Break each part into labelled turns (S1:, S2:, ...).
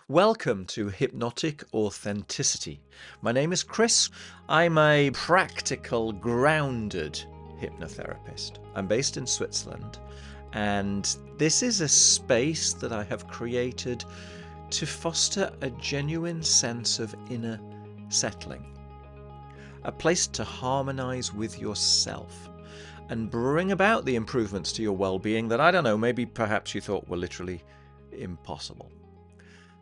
S1: Welcome to Hypnotic Authenticity. My name is Chris. I'm a practical, grounded hypnotherapist. I'm based in Switzerland, and this is a space that I have created to foster a genuine sense of inner settling, a place to harmonize with yourself and bring about the improvements to your well-being that, I don't know, maybe perhaps you thought were literally impossible.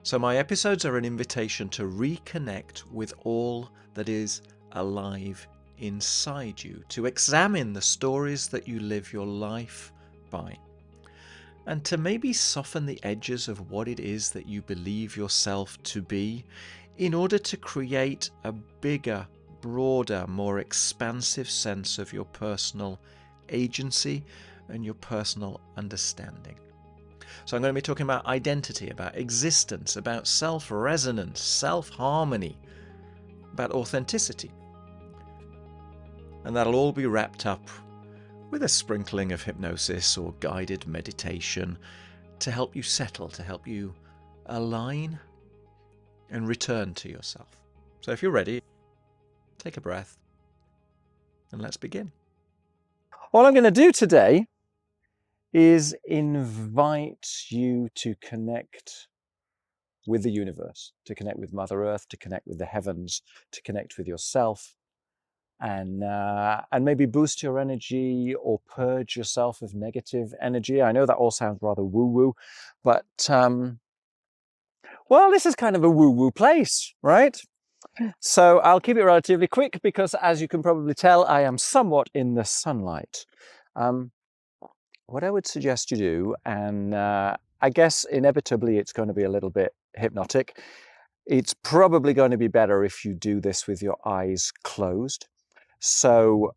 S1: So my episodes are an invitation to reconnect with all that is alive inside you, to examine the stories that you live your life by, and to maybe soften the edges of what it is that you believe yourself to be in order to create a bigger, broader, more expansive sense of your personal agency and your personal understanding. So I'm going to be talking about identity, about existence, about self-resonance, self-harmony, about authenticity. And that'll all be wrapped up with a sprinkling of hypnosis or guided meditation to help you settle, to help you align and return to yourself. So if you're ready, take a breath and let's begin. What I'm going to do today is invite you to connect with the universe, to connect with Mother Earth, to connect with the heavens, to connect with yourself, and maybe boost your energy or purge yourself of negative energy. I know that all sounds rather woo-woo, but well, this is kind of a woo-woo place, right? So I'll keep it relatively quick because, as you can probably tell, I am somewhat in the sunlight. What I would suggest you do, and I guess inevitably it's going to be a little bit hypnotic, it's probably going to be better if you do this with your eyes closed. So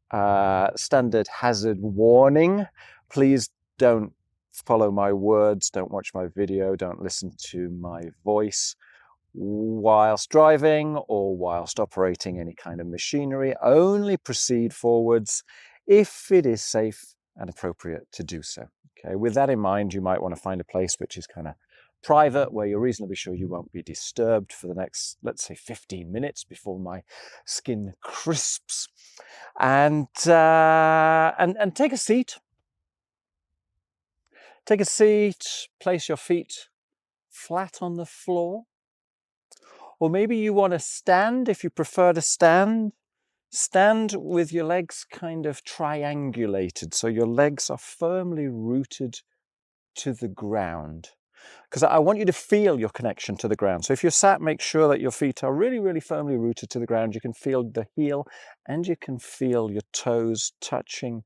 S1: standard hazard warning, please don't follow my words, don't watch my video, don't listen to my voice whilst driving or whilst operating any kind of machinery. Only proceed forwards if it is safe and appropriate to do so. Okay, with that in mind, you might want to find a place which is kind of private, where you're reasonably sure you won't be disturbed for the next, let's say, 15 minutes before my skin crisps. And take a seat. Take a seat, place your feet flat on the floor. Or maybe you want to stand if you prefer to stand. Stand with your legs kind of triangulated, so your legs are firmly rooted to the ground. Because I want you to feel your connection to the ground. So if you're sat, make sure that your feet are really, really firmly rooted to the ground. You can feel the heel and you can feel your toes touching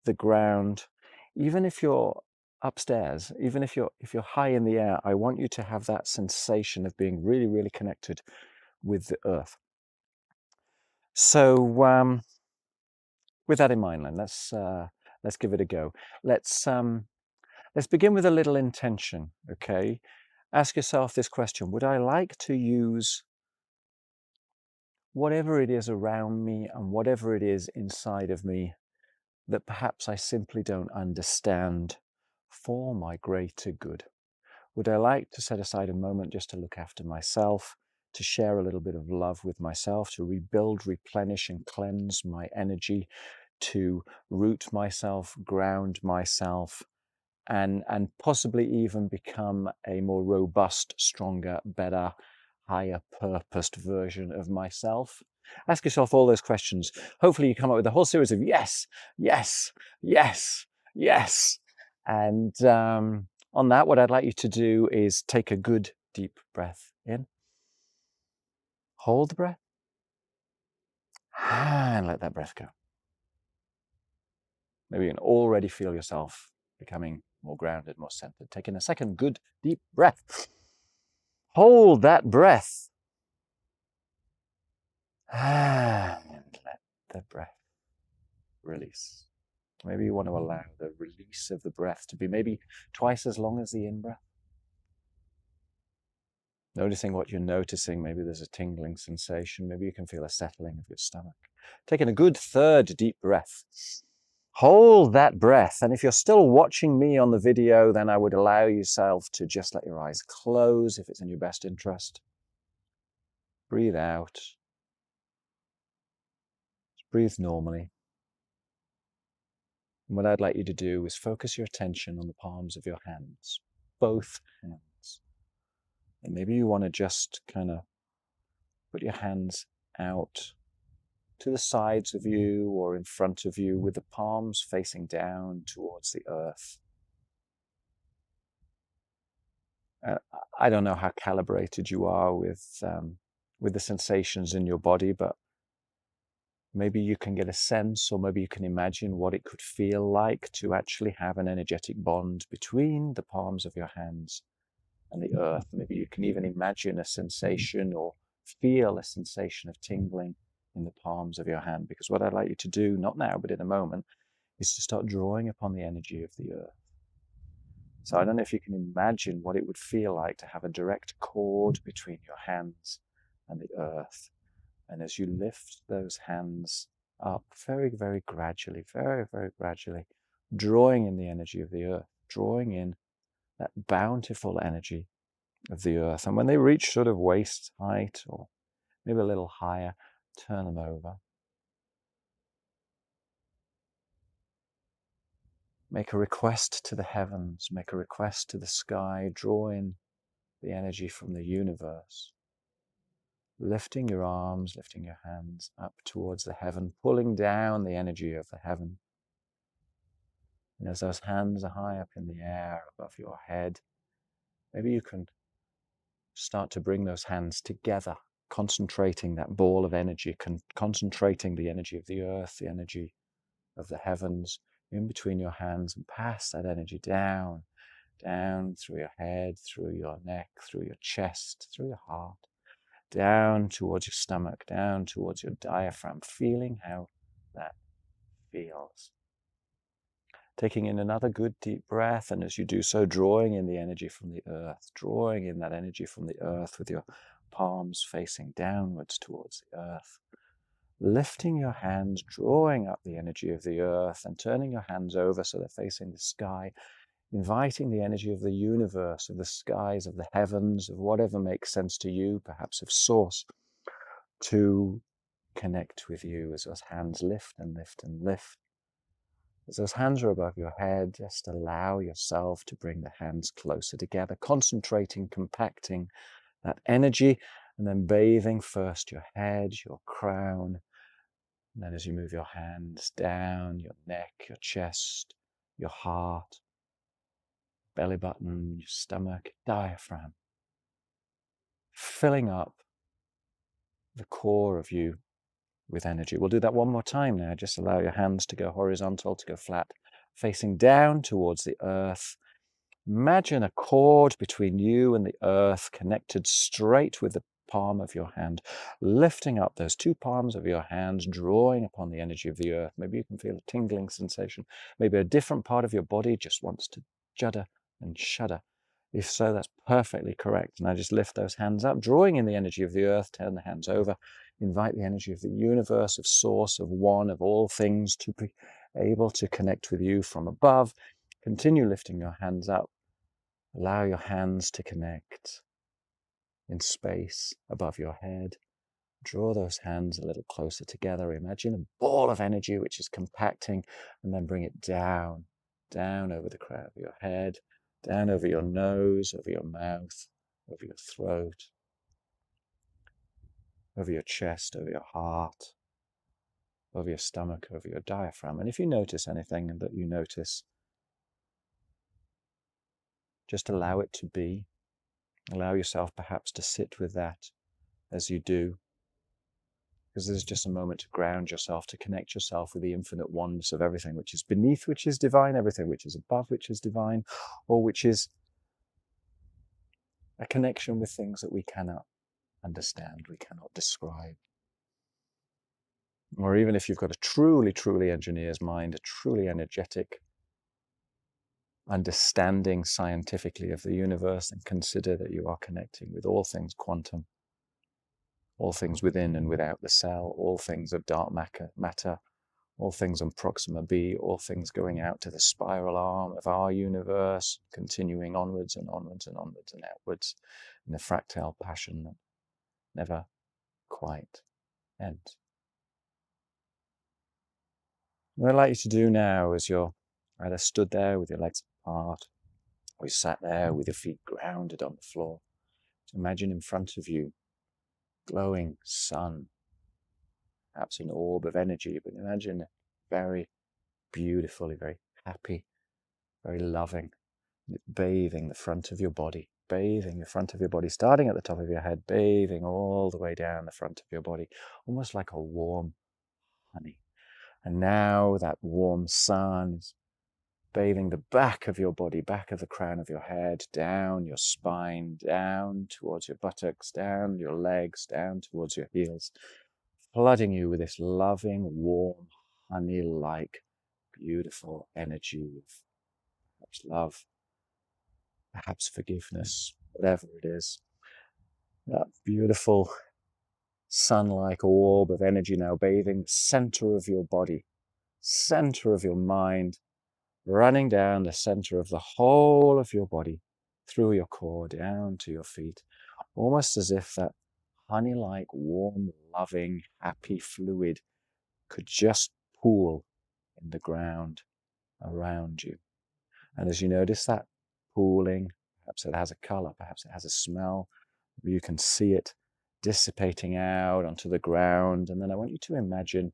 S1: the ground. Even if you're upstairs, even if you're high in the air, I want you to have that sensation of being really, really connected with the earth. So with that in mind, then let's give it a go. Let's begin with a little intention. Okay, ask yourself this question: would I like to use whatever it is around me and whatever it is inside of me that perhaps I simply don't understand for my greater good? Would I like to set aside a moment just to look after myself, to share a little bit of love with myself, to rebuild, replenish, and cleanse my energy, to root myself, ground myself, and possibly even become a more robust, stronger, better, higher purposed version of myself? Ask yourself all those questions. Hopefully you come up with a whole series of yes, yes, yes, yes. And on that, what I'd like you to do is take a good deep breath in. Hold the breath. And let that breath go. Maybe you can already feel yourself becoming more grounded, more centered. Taking a second good deep breath. Hold that breath. And let the breath release. Maybe you want to allow the release of the breath to be maybe twice as long as the in-breath. Noticing what you're noticing. Maybe there's a tingling sensation. Maybe you can feel a settling of your stomach. Taking a good third deep breath.
S2: Hold that breath. And if you're still watching me on the video, then I would allow yourself to just let your eyes close if it's in your best interest. Breathe out. Just breathe normally. And what I'd like you to do is focus your attention on the palms of your hands, both hands. And maybe you want to just kind of put your hands out to the sides of you or in front of you with the palms facing down towards the earth. I don't know how calibrated you are with the sensations in your body, but maybe you can get a sense, or maybe you can imagine what it could feel like to actually have an energetic bond between the palms of your hands and the earth. Maybe you can even imagine a sensation or feel a sensation of tingling in the palms of your hand, because what I'd like you to do, not now, but in a moment, is to start drawing upon the energy of the earth. So I don't know if you can imagine what it would feel like to have a direct cord between your hands and the earth. And as you lift those hands up very, very gradually, very, very gradually, drawing in the energy of the earth, drawing in that bountiful energy of the earth. And when they reach sort of waist height or maybe a little higher, turn them over. Make a request to the heavens, make a request to the sky, draw in the energy from the universe. Lifting your arms, lifting your hands up towards the heaven, pulling down the energy of the heaven. And as those hands are high up in the air above your head, maybe you can start to bring those hands together, concentrating that ball of energy, concentrating the energy of the earth, the energy of the heavens in between your hands, and pass that energy down, down through your head, through your neck, through your chest, through your heart, down towards your stomach, down towards your diaphragm, feeling how that feels. Taking in another good deep breath, and as you do so, drawing in the energy from the earth, drawing in that energy from the earth with your palms facing downwards towards the earth. Lifting your hands, drawing up the energy of the earth, and turning your hands over so they're facing the sky, inviting the energy of the universe, of the skies, of the heavens, of whatever makes sense to you, perhaps of source, to connect with you as those hands lift and lift and lift. As those hands are above your head, just allow yourself to bring the hands closer together, concentrating, compacting that energy, and then bathing first your head, your crown, and then as you move your hands down, your neck, your chest, your heart, belly button, your stomach, diaphragm, filling up the core of you with energy. We'll do that one more time now. Just allow your hands to go horizontal, to go flat, facing down towards the earth. Imagine a cord between you and the earth, connected straight with the palm of your hand, lifting up those two palms of your hands, drawing upon the energy of the earth. Maybe you can feel a tingling sensation. Maybe a different part of your body just wants to judder and shudder. If so, that's perfectly correct. Now just lift those hands up, drawing in the energy of the earth, turn the hands over, invite the energy of the universe, of source, of one, of all things to be able to connect with you from above. Continue lifting your hands up. Allow your hands to connect in space above your head. Draw those hands a little closer together. Imagine a ball of energy which is compacting, and then bring it down, down over the crown of your head, down over your nose, over your mouth, over your throat, over your chest, over your heart, over your stomach, over your diaphragm. And if you notice anything that you notice, just allow it to be. Allow yourself perhaps to sit with that as you do, because this is just a moment to ground yourself, to connect yourself with the infinite oneness of everything which is beneath, which is divine, everything which is above, which is divine, or which is a connection with things that we cannot understand, we cannot describe. Or even if you've got a truly, truly engineer's mind, a truly energetic understanding scientifically of the universe, and consider that you are connecting with all things quantum, all things within and without the cell, all things of dark matter, all things on Proxima B, all things going out to the spiral arm of our universe, continuing onwards and onwards and onwards and outwards in a fractal passion that never quite ends. What I'd like you to do now is you're either stood there with your legs apart, or you sat there with your feet grounded on the floor. To imagine in front of you glowing sun, perhaps an orb of energy, but imagine very beautifully, very happy, very loving, bathing the front of your body, bathing the front of your body, starting at the top of your head, bathing all the way down the front of your body, almost like a warm honey. And now that warm sun is bathing the back of your body, back of the crown of your head, down your spine, down towards your buttocks, down your legs, down towards your heels, flooding you with this loving, warm, honey-like, beautiful energy of perhaps love, perhaps forgiveness, whatever it is. That beautiful sun-like orb of energy now bathing the center of your body, center of your mind, running down the center of the whole of your body, through your core, down to your feet, almost as if that honey-like, warm, loving, happy fluid could just pool in the ground around you. And as you notice that pooling, perhaps it has a color, perhaps it has a smell, you can see it dissipating out onto the ground. And then I want you to imagine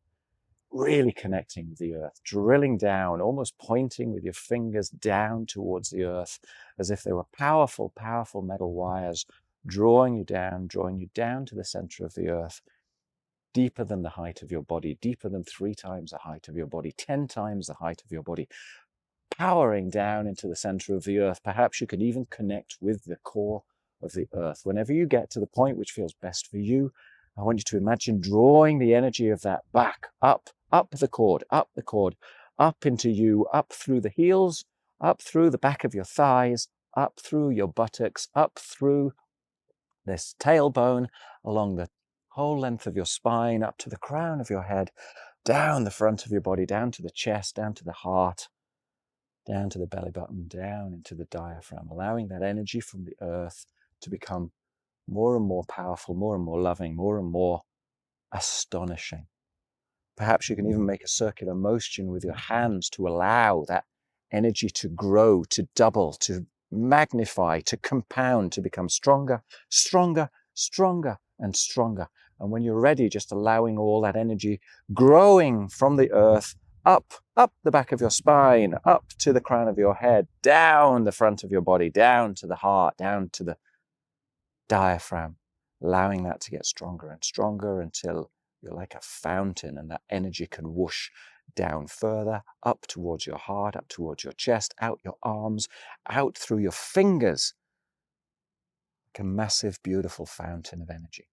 S2: really connecting with the earth, drilling down, almost pointing with your fingers down towards the earth, as if they were powerful, powerful metal wires, drawing you down to the center of the earth, deeper than the height of your body, deeper than 3 times the height of your body, 10 times the height of your body, powering down into the center of the earth. Perhaps you could even connect with the core of the earth. Whenever you get to the point which feels best for you, I want you to imagine drawing the energy of that back, up the cord, up into you, up through the heels, up through the back of your thighs, up through your buttocks, up through this tailbone, along the whole length of your spine, up to the crown of your head, down the front of your body, down to the chest, down to the heart, down to the belly button, down into the diaphragm, allowing that energy from the earth to become more and more powerful, more and more loving, more and more astonishing. Perhaps you can even make a circular motion with your hands to allow that energy to grow, to double, to magnify, to compound, to become stronger, stronger, stronger, and stronger. And when you're ready, just allowing all that energy growing from the earth up the back of your spine, up to the crown of your head, down the front of your body, down to the heart, down to the diaphragm, allowing that to get stronger and stronger until you're like a fountain and that energy can whoosh down further, up towards your heart, up towards your chest, out your arms, out through your fingers, like a massive, beautiful fountain of energy.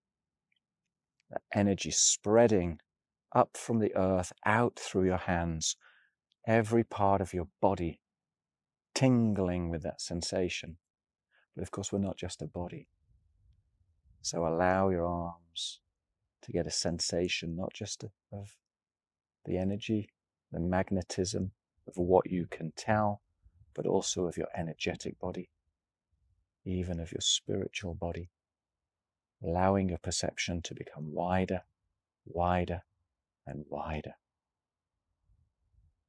S2: That energy spreading up from the earth, out through your hands, every part of your body tingling with that sensation. But of course, we're not just a body. So allow your arms to get a sensation, not just of the energy, the magnetism of what you can tell, but also of your energetic body, even of your spiritual body, allowing your perception to become wider, wider, and wider.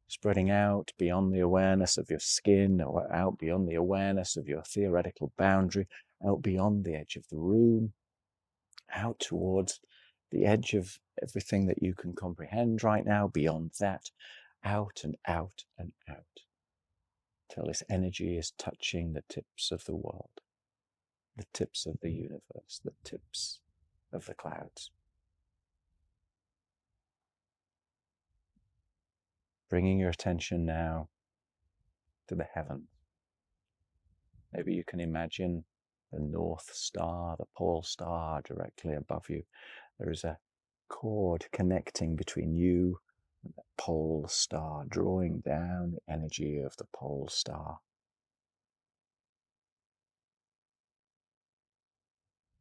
S2: Spreading out beyond the awareness of your skin, or out beyond the awareness of your theoretical boundary, out beyond the edge of the room, out towards the edge of everything that you can comprehend right now, beyond that, out and out and out, till this energy is touching the tips of the world, the tips of the universe, the tips of the clouds. Bringing your attention now to the heavens. Maybe you can imagine the North Star, the Pole Star directly above you. There is a cord connecting between you and the Pole Star, drawing down the energy of the Pole Star.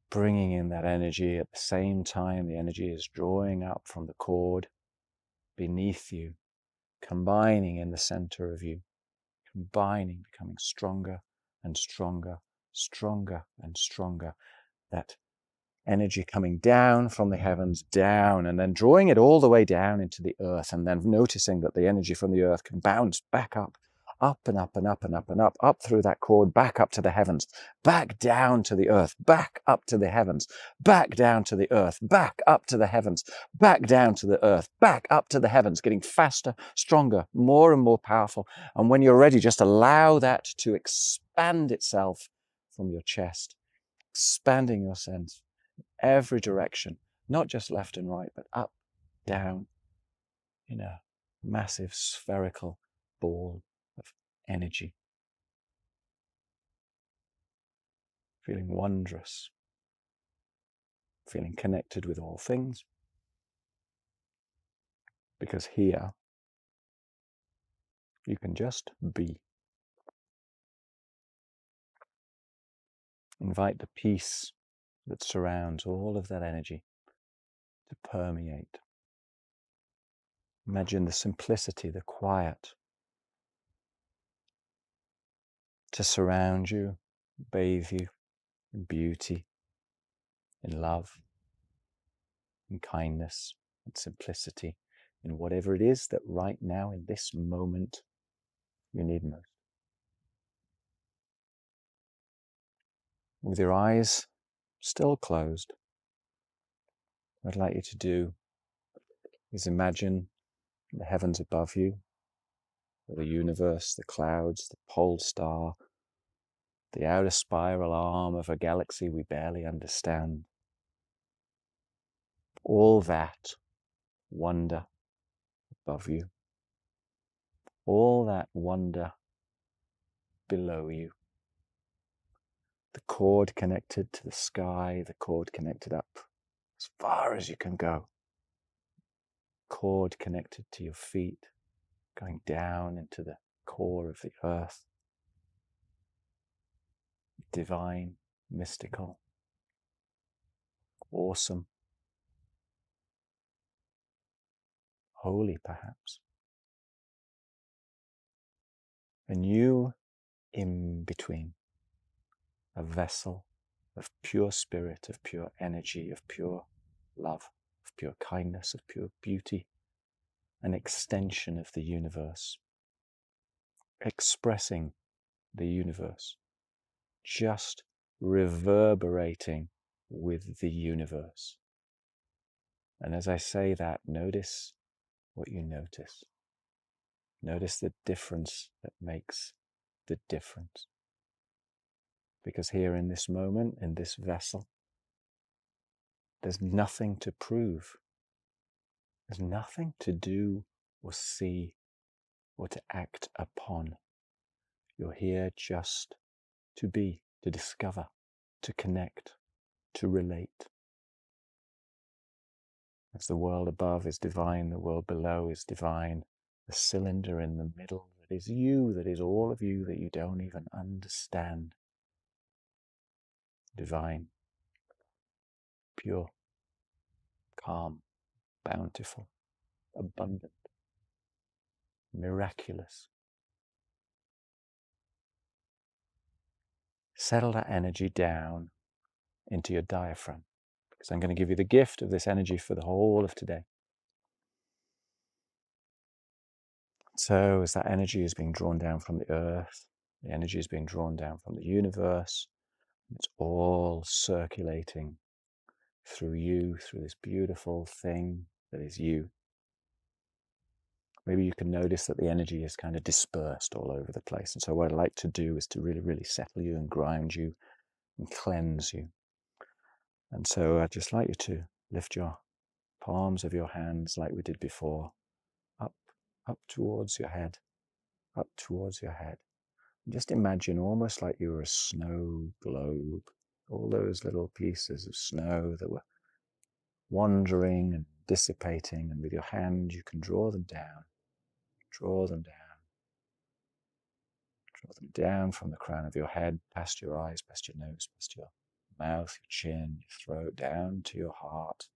S2: Bringing in that energy at the same time the energy is drawing up from the cord, beneath you, combining in the center of you, combining, becoming stronger and stronger, stronger and stronger. That energy coming down from the heavens, down, and then drawing it all the way down into the earth, and then noticing that the energy from the earth can bounce back up and up and up and up and up through that cord, back up to the heavens, back down to the earth, back up to the heavens, back down to the earth, back up to the heavens, back down to the earth, back up to the heavens, getting faster, stronger, more and more powerful. And when you're ready, just allow that to expand itself from your chest, expanding your sense, every direction, not just left and right, but up, down, in a massive spherical ball of energy. Feeling wondrous, feeling connected with all things, because here you can just be. Invite the peace that surrounds all of that energy to permeate. Imagine the simplicity, the quiet to surround you, bathe you in beauty, in love, in kindness, in simplicity, in whatever it is that right now in this moment you need most. With your eyes still closed, what I'd like you to do is imagine the heavens above you, the universe, the clouds, the pole star, the outer spiral arm of a galaxy we barely understand. All that wonder above you, all that wonder below you. The cord connected to the sky, the cord connected up as far as you can go. Cord connected to your feet, going down into the core of the earth. Divine, mystical, awesome, holy perhaps. And you in between, a vessel of pure spirit, of pure energy, of pure love, of pure kindness, of pure beauty, an extension of the universe, expressing the universe, just reverberating with the universe. And as I say that, notice what you notice. Notice the difference that makes the difference. Because here in this moment, in this vessel, there's nothing to prove. There's nothing to do or see or to act upon. You're here just to be, to discover, to connect, to relate. As the world above is divine, the world below is divine. The cylinder in the middle that is you, that is all of you that you don't even understand. Divine, pure, calm, bountiful, abundant, miraculous. Settle that energy down into your diaphragm, because I'm going to give you the gift of this energy for the whole of today. So as that energy is being drawn down from the earth, the energy is being drawn down from the universe, it's all circulating through you, through this beautiful thing that is you. Maybe you can notice that the energy is kind of dispersed all over the place. And so what I'd like to do is to really, really settle you and ground you and cleanse you. And so I'd just like you to lift your palms of your hands like we did before, up towards your head, up towards your head. And just imagine almost like you were a snow globe, all those little pieces of snow that were wandering and dissipating, and with your hand you can draw them down, draw them down, draw them down from the crown of your head, past your eyes, past your nose, past your mouth, your chin, your throat, down to your heart.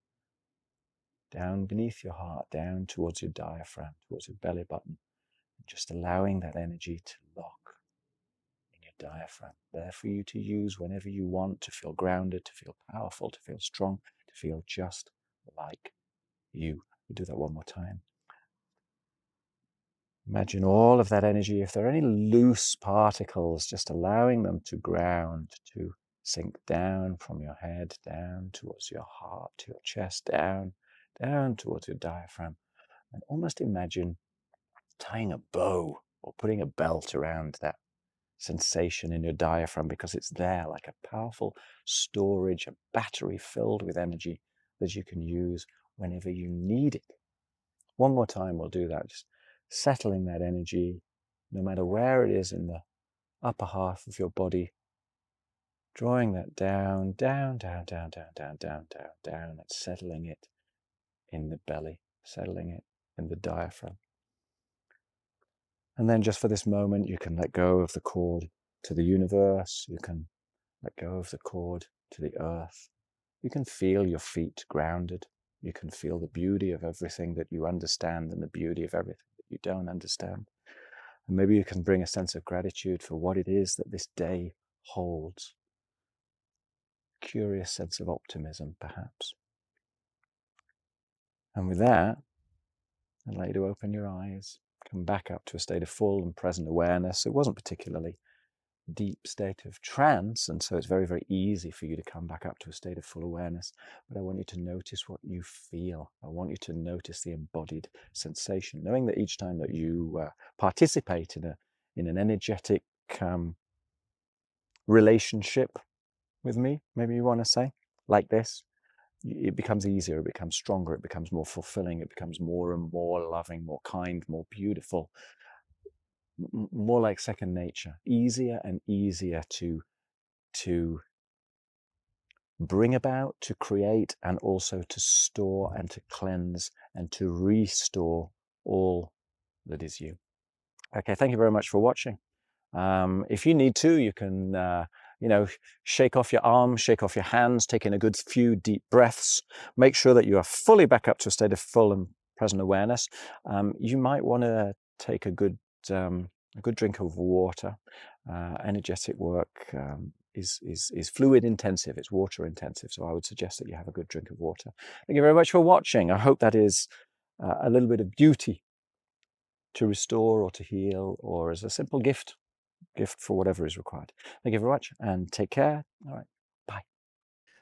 S2: down beneath your heart, down towards your diaphragm, towards your belly button, just allowing that energy to lock in your diaphragm, there for you to use whenever you want, to feel grounded, to feel powerful, to feel strong, to feel just like you. We'll do that one more time. Imagine all of that energy. If there are any loose particles, just allowing them to ground, to sink down from your head, down towards your heart, to your chest, down towards your diaphragm. And almost imagine tying a bow or putting a belt around that sensation in your diaphragm, because it's there like a powerful storage, a battery filled with energy that you can use whenever you need it. One more time, we'll do that. Just settling that energy, no matter where it is in the upper half of your body, drawing that down, down, down, down, down, down, down, down, down, and settling it in the belly, settling it in the diaphragm. And then just for this moment, you can let go of the cord to the universe. You can let go of the cord to the earth. You can feel your feet grounded. You can feel the beauty of everything that you understand and the beauty of everything that you don't understand. And maybe you can bring a sense of gratitude for what it is that this day holds. A curious sense of optimism, perhaps. And with that, I'd like you to open your eyes, come back up to a state of full and present awareness. It wasn't particularly deep state of trance, and so it's very, very easy for you to come back up to a state of full awareness. But I want you to notice what you feel. I want you to notice the embodied sensation, knowing that each time that you participate in an energetic relationship with me, maybe you want to say, like this, it becomes easier, it becomes stronger, it becomes more fulfilling, it becomes more and more loving, more kind, more beautiful, more like second nature, easier and easier to bring about, to create, and also to store and to cleanse and to restore all that is you. Okay, thank you very much for watching. If you need to, you can, shake off your arms, shake off your hands, take in a good few deep breaths. Make sure that you are fully back up to a state of full and present awareness. You might want to take a good drink of water. Energetic work is fluid intensive, it's water intensive, so I would suggest that you have a good drink of water. Thank you very much for watching. I hope that is a little bit of beauty to restore or to heal, or as a simple gift for whatever is required. Thank you very much and take care. All right, bye.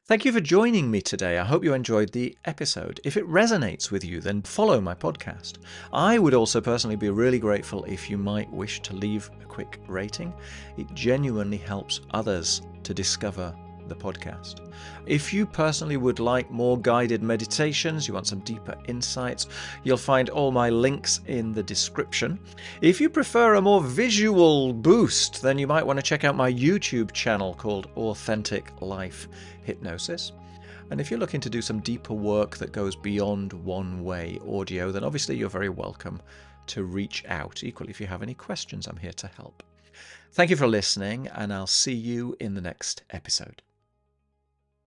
S1: Thank you for joining me today. I hope you enjoyed the episode. If it resonates with you, then follow my podcast. I would also personally be really grateful if you might wish to leave a quick rating. It genuinely helps others to discover the podcast. If you personally would like more guided meditations, you want some deeper insights, you'll find all my links in the description. If you prefer a more visual boost, then you might want to check out my YouTube channel called Authentic Life Hypnosis. And if you're looking to do some deeper work that goes beyond one-way audio, then obviously you're very welcome to reach out. Equally, if you have any questions, I'm here to help. Thank you for listening, and I'll see you in the next episode.